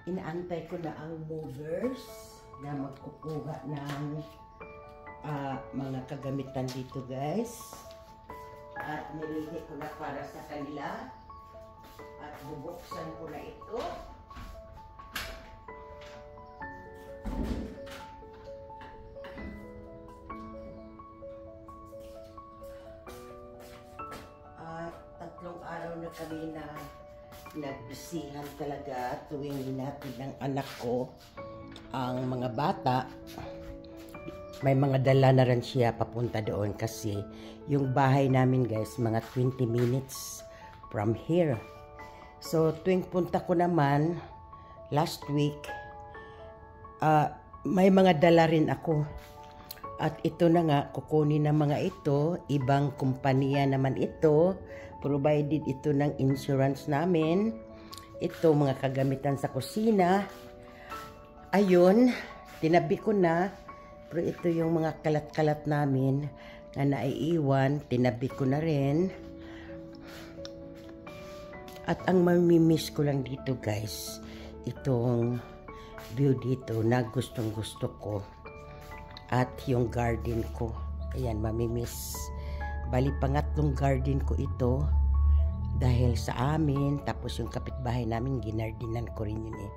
inaantay ko na ang movers na magkukuha ng mga kagamitan dito, guys. At nilili ko na para sa kanila. At bubuksan ko na ito. At 3 araw na kami na nagbisihan talaga tuwing hinatid ng anak ko ang mga bata. May mga dala na rin siya papunta doon kasi yung bahay namin, guys, mga 20 minutes from here. So tuwing punta ko naman last week, may mga dala rin ako. At ito na nga, kukunin ng mga ito, ibang kumpanya naman ito, provided ito ng insurance namin. Ito, mga kagamitan sa kusina. Ayun, tinabi ko na. Pero ito yung mga kalat-kalat namin na naiiwan, tinabi ko na rin. At ang mamimiss ko lang dito, guys, itong view dito na gustong-gusto ko. At yung garden ko. Ayan, mamimiss. Bali, pangatlong garden ko ito dahil sa amin. Tapos yung kapitbahay namin, ginardinan ko rin yun eh.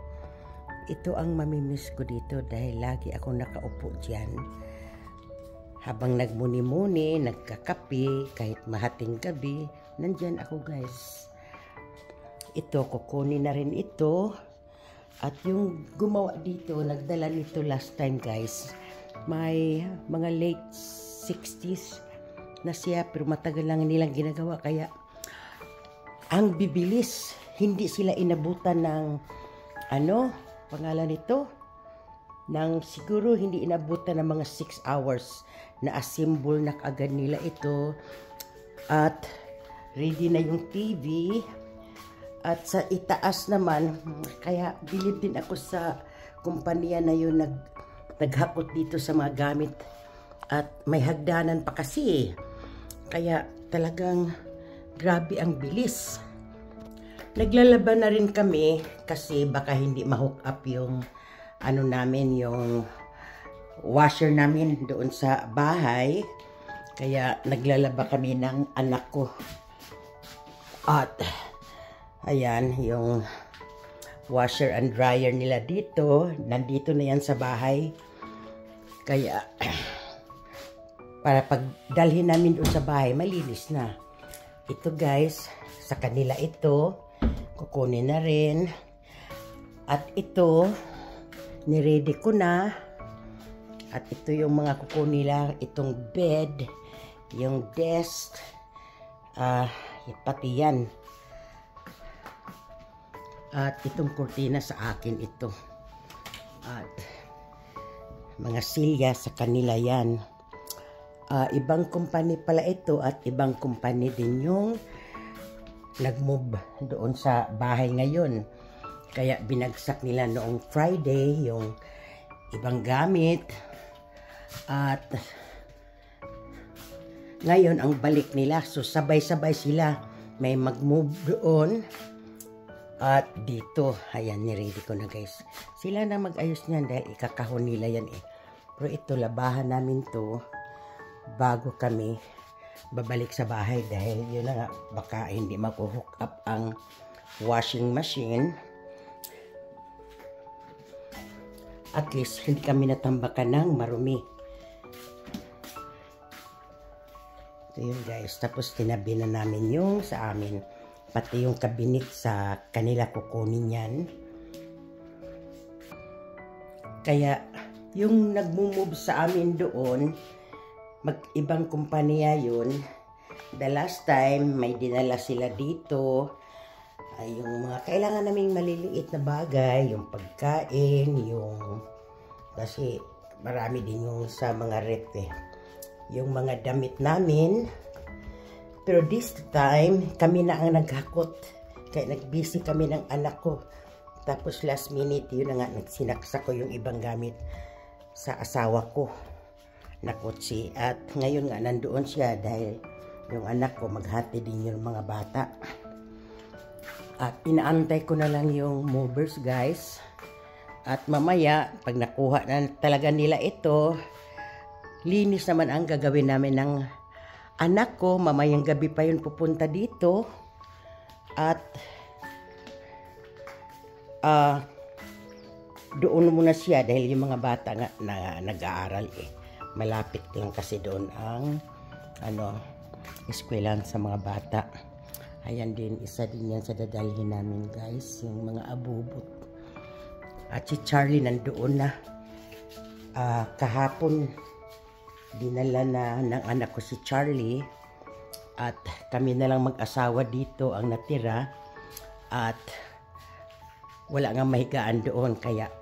Ito ang mamimiss ko dito dahil lagi ako nakaupo dyan. Habang nagmuni-muni, nagkakape, kahit mahating gabi, nandyan ako, guys. Ito, kukunin na rin ito. At yung gumawa dito, nagdala nito last time, guys. May mga late 60s na siya, pero matagal lang nilang ginagawa. Kaya, ang bibilis. Hindi sila inabutan ng, pangalan nito, nang siguro hindi inabutan ng mga 6 hours na assemble na kaagad nila ito. At ready na yung TV. At sa itaas naman, kaya bilib din ako sa kumpanya na yun naghakot dito sa mga gamit. At may hagdanan pa kasi. Kaya talagang grabe ang bilis. Naglalaban na rin kami kasi baka hindi ma-hook up yung yung washer namin doon sa bahay. Kaya naglalaba kami ng anak ko. At ayan, yung washer and dryer nila dito. Nandito na yan sa bahay. Kaya para pagdalhin namin doon sa bahay, malinis na. Ito, guys, sa kanila ito. Kukunin na rin. At ito, niready ko na. At ito yung mga kukunin nila. Itong bed, yung desk, pati yan. At itong kurtina sa akin ito. At mga silya sa kanila yan. Ibang company pala ito at ibang company din yung nag-move doon sa bahay ngayon. Kaya binagsak nila noong Friday yung ibang gamit. At ngayon ang balik nila. So sabay-sabay sila. May mag-move doon. At dito, ayan, niready ko na, guys. Sila na mag-ayos niyan dahil ikakahon nila yan eh. Pero ito, labahan namin to bago kami babalik sa bahay dahil yun na nga, baka hindi makuhook up ang washing machine. At least hindi kami natambakan ng marumi. So yun, guys, tapos tinabi na namin yung sa amin, pati yung cabinet sa kanila kukunin yan. Kaya yung nagmumove sa amin doon, mag-ibang kumpanya yun. The last time, may dinala sila dito. Yung mga kailangan naming maliliit na bagay, yung pagkain, kasi marami din yung sa mga rep eh. Yung mga damit namin. Pero this time, kami na ang naghakot. Kaya nag-busy kami ng anak ko. Tapos last minute, yun na nga, nagsinaksa ko yung ibang gamit sa asawa ko na kotse. At ngayon nga nandoon siya dahil yung anak ko maghati din yung mga bata. At inaantay ko na lang yung movers guys. At mamaya, pag nakuha na talaga nila ito, linis naman ang gagawin namin ng anak ko. Mamayang gabi pa yun pupunta dito. At doon muna siya dahil yung mga bata nga na nag-aaral eh. Malapit lang kasi doon ang eskwelahan sa mga bata. Ayan din, isa din yan sa dadalhin namin guys, yung mga abubot. At si Charlie nandoon na. Kahapon, dinala na ng anak ko si Charlie. At kami na lang mag-asawa dito ang natira. At wala nga mahigaan doon, kaya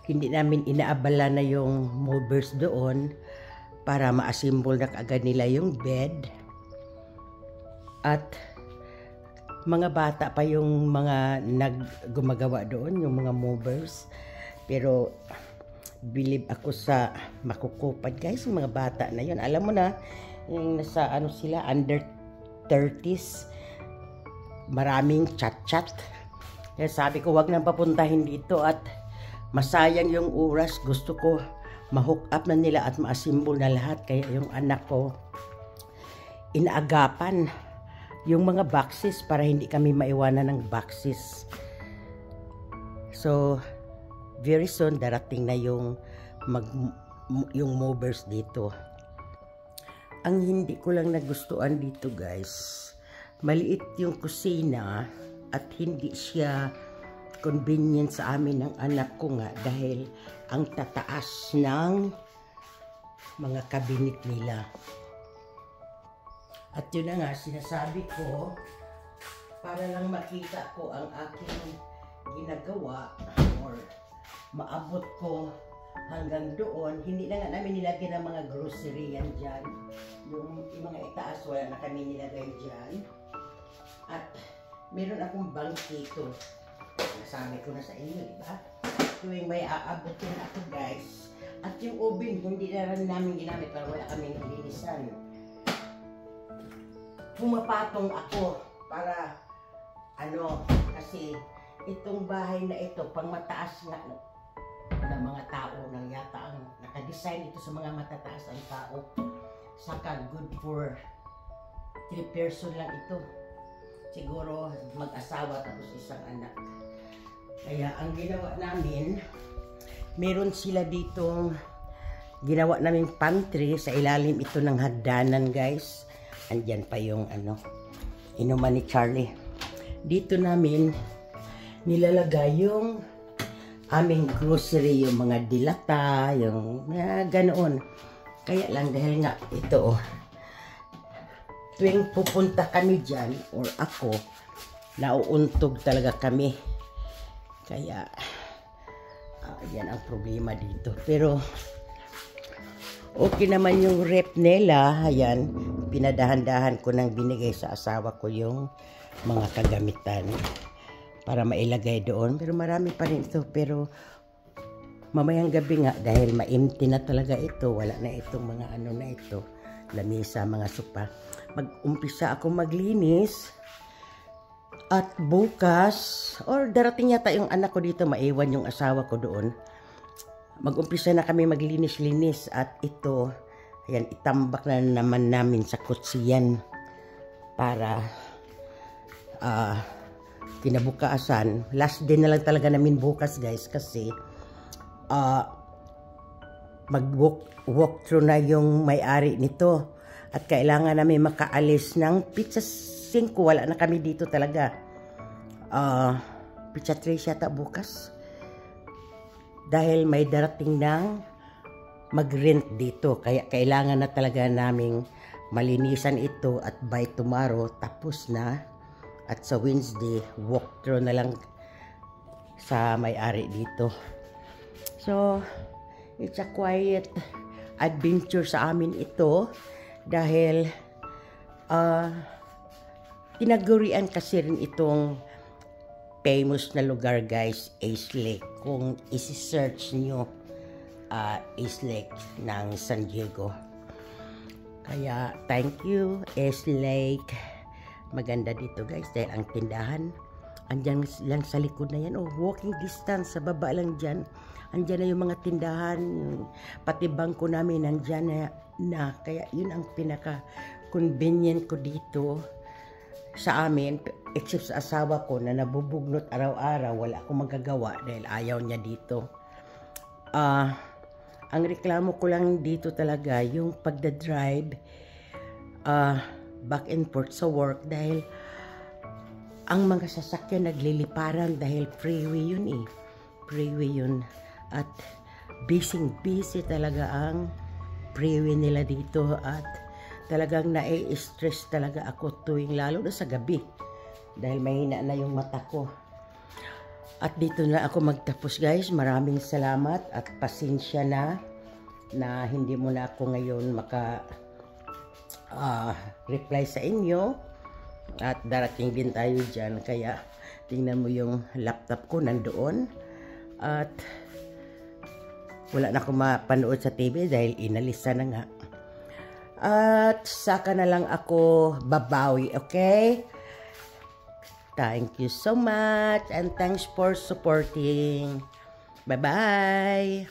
hindi namin inaabala na yung movers doon para ma-assemble na agad nila yung bed. At mga bata pa yung mga gumagawa doon, yung mga movers. Pero believe ako sa makukupad guys, yung mga bata na yun. Alam mo na, yung nasa sila, under 30s, maraming chat-chat. Kaya sabi ko, wag nang papuntahin dito at masayang yung oras. Gusto ko ma-hook up na nila at ma-assemble na lahat. Kaya yung anak ko, inaagapan yung mga boxes para hindi kami maiwanan ng boxes. So, very soon darating na yung movers dito. Ang hindi ko lang nagustuhan dito guys, maliit yung kusina at hindi siya convenient sa amin ng anak ko nga dahil ang tataas ng mga cabinet nila. At yun na nga, sinasabi ko, para lang makita ko ang aking ginagawa or maabot ko hanggang doon. Hindi na nga namin nilagyan ng mga grocery yan dyan. Yung mga itaas, wala na kami nilagay dyan. At meron akong bangkito. Nasabi ko na sa inyo, diba? Tuwing may aabotin ako guys. At yung oven, hindi na rin namin ginamit para wala kaming linisan. Pumapatong ako para kasi itong bahay na ito pang mataas nga ng mga tao nang yata ang nakadesign ito sa mga matataas ang tao. Saka good for 3 person lang ito. Siguro mag-asawa tapos isang anak. Kaya ang ginawa namin, meron sila ditong ginawa namin pantry sa ilalim ito ng hagdanan guys. Andyan pa yung inuman ni Charlie. Dito namin nilalagay yung aming grocery, yung mga dilata, yung ganoon. Kaya lang dahil nga ito, tuwing pupunta kami dyan, or ako, nauuntog talaga kami. Kaya, yan ang problema dito. Pero, okay naman yung rep nila. Ayan, pinadahan-dahan ko nang binigay sa asawa ko yung mga kagamitan para mailagay doon. Pero marami pa rin ito. Pero mamayang gabi nga, dahil ma-empty na talaga ito, wala na itong mga na ito, lamisa, mga sopa. Mag-umpisa ako maglinis. At bukas, or darating yata yung anak ko dito, maiwan yung asawa ko doon. Mag-umpisa na kami maglinis-linis at ito, ayan, itambak na naman namin sa kutsiyan para kinabukasan. Last day na lang talaga namin bukas guys kasi mag-walk through na yung may-ari nito at kailangan namin makaalis ng pizza 5. Wala na kami dito talaga. Pizza 3 yata bukas. Dahil may darating ng mag-rent dito. Kaya kailangan na talaga naming malinisan ito at by tomorrow tapos na. At sa Wednesday, walkthrough na lang sa may-ari dito. So, it's a quiet adventure sa amin ito. Dahil, tinagurian kasi rin itong famous na lugar guys, Ace Lake. Kung isi-search nyo, Ace Lake ng San Diego. Kaya, thank you, Ace Lake. maganda dito guys dahil ang tindahan andyan lang sa likod na yan. Oh, walking distance sa baba lang dyan. Andyan na yung mga tindahan, pati bangko namin nandyan na. Kaya yun ang pinaka convenient ko dito sa amin, except sa asawa ko na nabubugnot araw-araw, wala akong magagawa dahil ayaw niya dito. Ang reklamo ko lang dito talaga yung pagdadrive back and forth sa work dahil ang mga sasakyan nagliliparan dahil freeway yun eh. Freeway yun. At busy talaga ang freeway nila dito at talagang nai-stress talaga ako tuwing lalo na sa gabi dahil mahina na yung mata ko. At dito na ako magtapos guys. Maraming salamat at pasensya na hindi mo na ako ngayon reply sa inyo. At darating din tayo dyan. Kaya tingnan mo yung laptop ko nandoon. At wala na akong mapanood sa TV dahil inalisa na nga. At saka na lang ako babawi, okay? Thank you so much and thanks for supporting. Bye-bye!